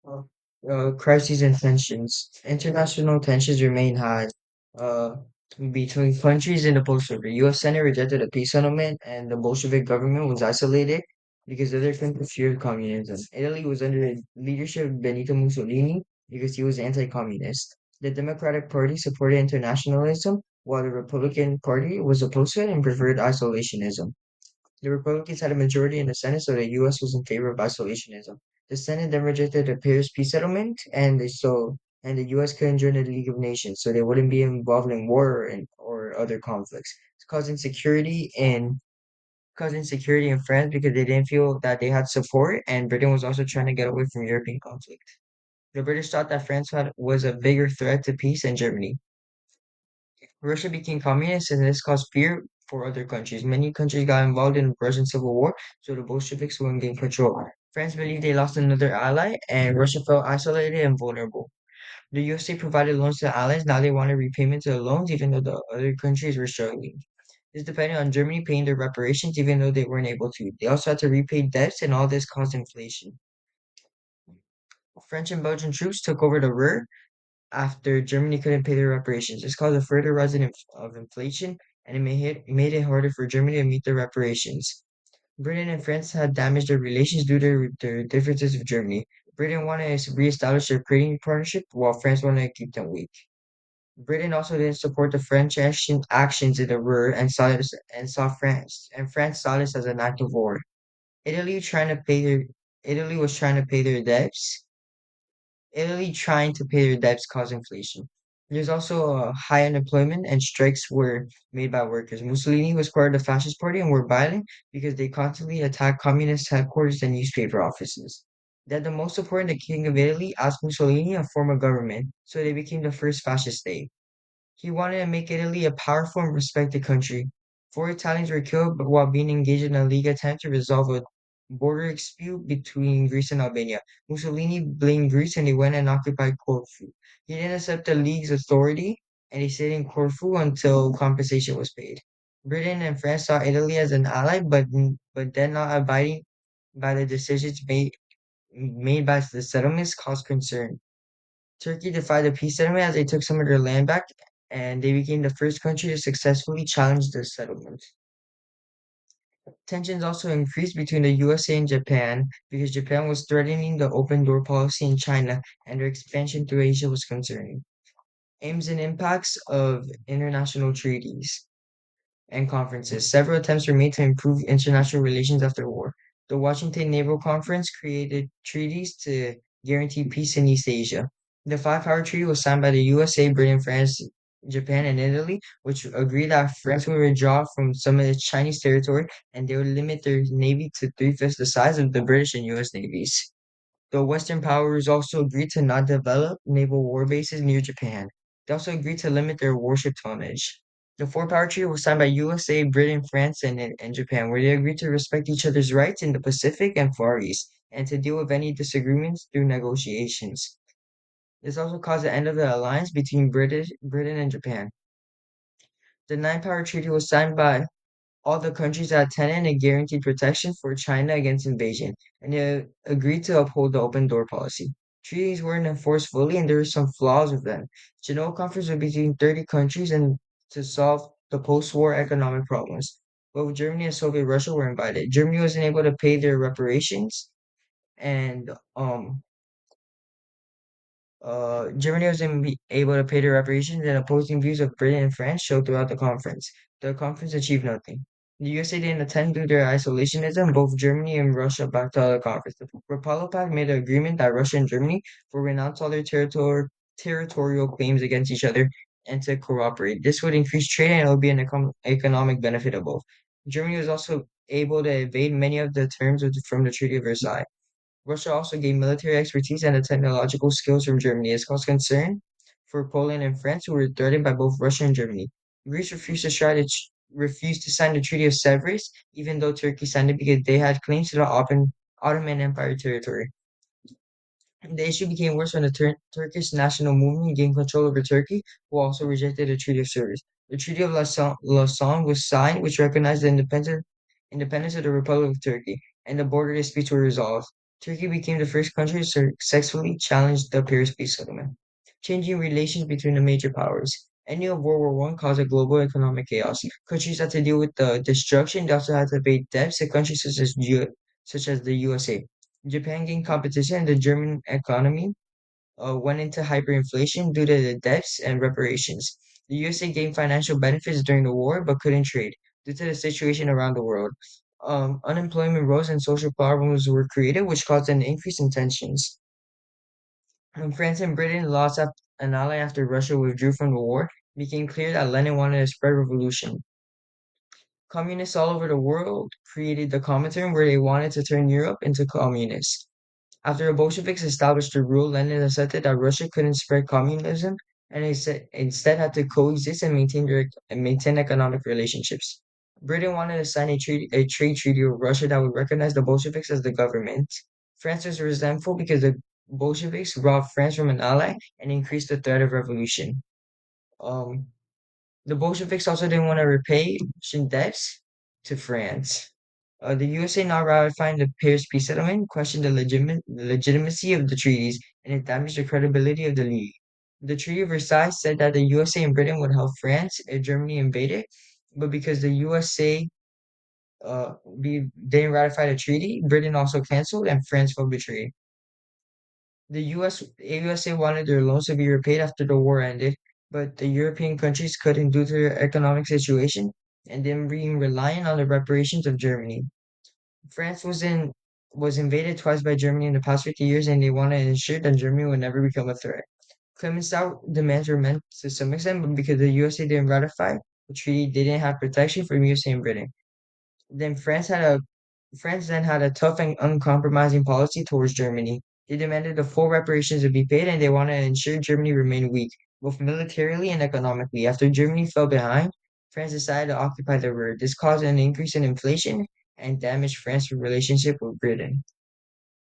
Uh, Crises and tensions. International tensions remain high uh, between countries in the post-war. The U.S. Senate rejected a peace settlement, and the Bolshevik government was isolated because other countries feared communism. Italy was under the leadership of Benito Mussolini because he was anti-communist. The Democratic Party supported internationalism, while the Republican Party was opposed to it and preferred isolationism. The Republicans had a majority in the Senate, so the U.S. was in favor of isolationism. The Senate then rejected the Paris peace settlement, and the U.S. couldn't join the League of Nations, so they wouldn't be involved in war or other conflicts. It's causing security in France because they didn't feel that they had support, and Britain was also trying to get away from European conflict. The British thought that was a bigger threat to peace than Germany. Russia became communist, and this caused fear for other countries. Many countries got involved in the Russian Civil War, so the Bolsheviks wouldn't gain control. France believed they lost another ally, and Russia felt isolated and vulnerable. The USA provided loans to the allies. Now they wanted repayment to the loans, even though the other countries were struggling. This depended on Germany paying their reparations, even though they weren't able to. They also had to repay debts, and all this caused inflation. French and Belgian troops took over the Ruhr after Germany couldn't pay their reparations. This caused a further rise of inflation, and made it harder for Germany to meet the reparations. Britain and France had damaged their relations due to their differences with Germany. Britain wanted to reestablish their trading partnership, while France wanted to keep them weak. Britain also didn't support the French actions in the Ruhr and France saw this as an act of war. Italy trying to pay their Italy was trying to pay their debts Italy trying to pay their debts caused inflation. There's also high unemployment and strikes were made by workers. Mussolini was part of the fascist party and were violent because they constantly attacked communist headquarters and newspaper offices. They had the most support in the King of Italy asked Mussolini to form a government, so they became the first fascist state. He wanted to make Italy a powerful and respected country. Four Italians were killed while being engaged in a league attempt to resolve a border dispute between Greece and Albania. Mussolini blamed Greece and he went and occupied Corfu. He didn't accept the league's authority and he stayed in Corfu until compensation was paid. Britain and France saw Italy as an ally, but then not abiding by the decisions made by the settlements caused concern. Turkey defied the peace settlement as they took some of their land back, and they became the first country to successfully challenge the settlement. Tensions also increased between the USA and Japan because Japan was threatening the open door policy in China and their expansion to Asia was concerning. Aims and impacts of international treaties and conferences. Several attempts were made to improve international relations after the war. The Washington Naval Conference created treaties to guarantee peace in East Asia. The Five Power Treaty was signed by the USA, Britain, France, Japan, and Italy, which agreed that France would withdraw from some of its Chinese territory and they would limit their navy to three-fifths the size of the British and US navies. The Western powers also agreed to not develop naval war bases near Japan. They also agreed to limit their warship tonnage. The four-power treaty was signed by USA, Britain, France, and Japan, where they agreed to respect each other's rights in the Pacific and Far East, and to deal with any disagreements through negotiations. This also caused the end of the alliance between Britain and Japan. The nine-power treaty was signed by all the countries that attended and guaranteed protection for China against invasion, and they agreed to uphold the open door policy. Treaties weren't enforced fully, and there were some flaws with them. Genoa Conference was between 30 countries and to solve the post-war economic problems. Both Germany and Soviet Russia were invited. Germany wasn't able to pay their reparations, and Germany was able to pay the reparations, and opposing views of Britain and France showed throughout the conference. The conference achieved nothing. The USA didn't attend due to their isolationism. Both Germany and Russia backed out of the conference. The Rapallo Pact made an agreement that Russia and Germany would renounce all their territorial claims against each other and to cooperate. This would increase trade and it would be an economic benefit of both. Germany was also able to evade many of the terms from the Treaty of Versailles. Russia also gained military expertise and the technological skills from Germany. This caused concern for Poland and France, who were threatened by both Russia and Germany. Greece refused to sign the Treaty of Sevres, even though Turkey signed it because they had claims to the Ottoman Empire territory. The issue became worse when the Turkish national movement gained control over Turkey, who also rejected the Treaty of Sevres. The Treaty of Lausanne was signed, which recognized the independence of the Republic of Turkey, and the border disputes were resolved. Turkey became the first country to successfully challenge the Paris Peace Settlement, changing relations between the major powers. Ending of World War One caused a global economic chaos. Countries had to deal with the destruction. They also had to pay debts to countries such as the USA. Japan gained competition, and the German economy went into hyperinflation due to the debts and reparations. The USA gained financial benefits during the war but couldn't trade due to the situation around the world. Unemployment rose and social problems were created, which caused an increase in tensions. When France and Britain lost an ally after Russia withdrew from the war, it became clear that Lenin wanted a spread revolution. Communists all over the world created the Comintern, where they wanted to turn Europe into communist. After the Bolsheviks established their rule, Lenin accepted that Russia couldn't spread communism and instead had to coexist and maintain economic relationships. Britain wanted to sign a trade treaty with Russia that would recognize the Bolsheviks as the government. France was resentful because the Bolsheviks robbed France from an ally and increased the threat of revolution. Um, the Bolsheviks also didn't want to repay Russian debts to France. The USA now ratifying the Paris Peace Settlement questioned the legitimacy of the treaties, and it damaged the credibility of the League. The Treaty of Versailles said that the USA and Britain would help France if Germany invaded, but because the USA didn't ratify the treaty, Britain also canceled and France felt betrayed. USA wanted their loans to be repaid after the war ended, but the European countries couldn't due to their economic situation and them being reliant on the reparations of Germany. France was invaded twice by Germany in the past 50 years, and they wanted to ensure that Germany would never become a threat. Clemenceau demands were meant to some extent, but because the USA didn't ratify the treaty, they didn't have protection from USA and Britain. Then France then had a tough and uncompromising policy towards Germany. They demanded the full reparations to be paid, and they wanted to ensure Germany remained weak, both militarily and economically. After Germany fell behind, France decided to occupy the rear. This caused an increase in inflation and damaged France's relationship with Britain.